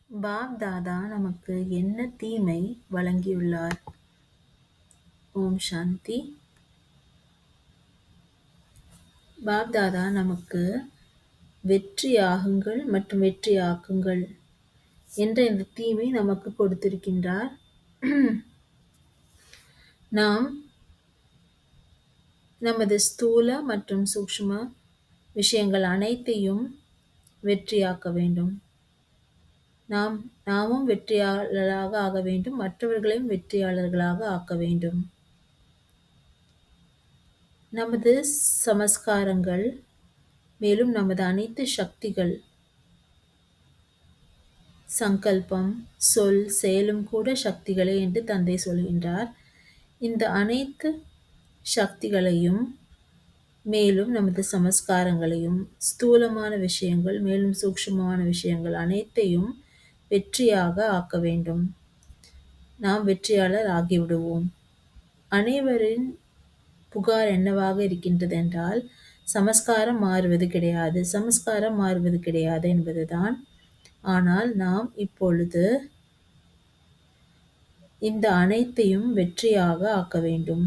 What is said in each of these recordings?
Pop தாதா நமக்கு என்ன தீமை வழங்கியுள்ளார்? ஓம் சாந்தி. பாப் தாதா நமக்கு வெற்றியாகுங்கள் மற்றும் வெற்றியாக்குங்கள் என்ற இந்த தீமை நமக்கு கொடுத்திருக்கின்றார். நாம் நமது ஸ்தூல மற்றும் சூக்ஷ்ம விஷயங்கள் அனைத்தையும் வெற்றியாக்க வேண்டும். நாமும் வெற்றியாளராக ஆக வேண்டும், மற்றவர்களையும் வெற்றியாளர்களாக ஆக்க வேண்டும். நமது சமஸ்காரங்கள் மேலும் நமது அனைத்து சக்திகள், சங்கல்பம், சொல், செயலும் கூட சக்திகளே என்று தந்தை சொல்கின்றார். இந்த அனைத்து சக்திகளையும் மேலும் நமது சமஸ்காரங்களையும், ஸ்தூலமான விஷயங்கள் மேலும் சூக்ஷ்மமான விஷயங்கள் அனைத்தையும் வெற்றியாக ஆக்க வேண்டும். நாம் வெற்றியாளர் ஆகிவிடுவோம். அனைவரின் புகார் என்னவாக இருக்கின்றது என்றால், சமஸ்காரம் மாறுவது கிடையாது, சமஸ்காரம் மாறுவது கிடையாது என்பதுதான். ஆனால் நாம் இப்பொழுது இந்த அனைத்தையும் வெற்றியாக ஆக்க வேண்டும்.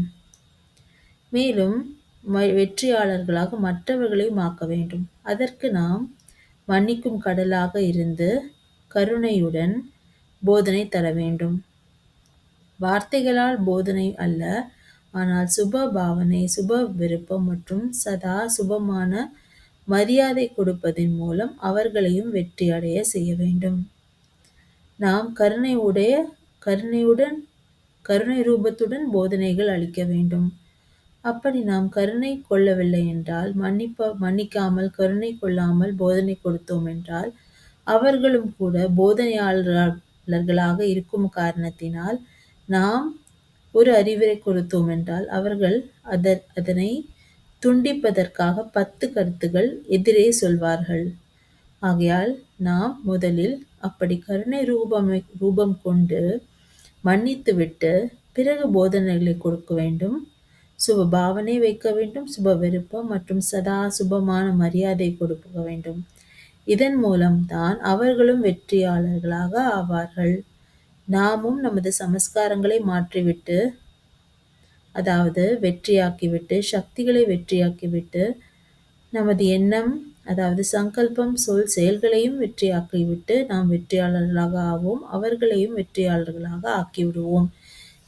மேலும் வெற்றியாளர்களாக மற்றவர்களையும் ஆக்க வேண்டும். அதற்கு நாம் மன்னிக்கும் கடலாக இருந்து கருணையுடன் போதனை தர வேண்டும். வார்த்தைகளால் போதனை அல்ல, ஆனால் சுப பாவனை, சுப விருப்பம் மற்றும் சதா சுபமான மரியாதை கொடுப்பதன் மூலம் அவர்களையும் வெற்றி அடைய செய்ய வேண்டும். நாம் கருணை ரூபத்துடன் போதனைகள் அளிக்க வேண்டும். அப்படி நாம் கருணை கொள்ளவில்லை என்றால், மன்னிக்காமல் கருணை கொள்ளாமல் போதனை கொடுத்தோம் என்றால், அவர்களும் கூட போதனையாளர்களாக இருக்கும் காரணத்தினால் நாம் ஒரு அறிவுரை கொடுத்தோம் என்றால் அவர்கள் அதனை துண்டிப்பதற்காக 10 கருத்துகள் எதிரே சொல்வார்கள். ஆகையால் நாம் முதலில் அப்படி கருணை ரூபம் கொண்டு மன்னித்துவிட்டு பிறகு போதனைகளை கொடுக்க வேண்டும். சுப பாவனை வைக்க வேண்டும், சுப விருப்பம் மற்றும் சதா சுபமான மரியாதை கொடுக்க வேண்டும். இதன் மூலம் தான் அவர்களும் வெற்றியாளர்களாக ஆவார்கள். நாமும் நமது சமஸ்காரங்களை மாற்றிவிட்டு, அதாவது வெற்றியாக்கிவிட்டு, சக்திகளை வெற்றியாக்கிவிட்டு, நமது எண்ணம் அதாவது சங்கல்பம், சொல், செயல்களையும் வெற்றியாக்கிவிட்டு நாம் வெற்றியாளர்களாக ஆவோம். அவர்களையும் வெற்றியாளர்களாக ஆக்கிவிடுவோம்.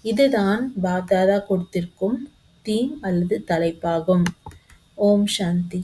இதுதான் பாப்தாதா கொடுத்திருக்கும் தீம் அல்லது தலைப்பாகும். ஓம் சாந்தி.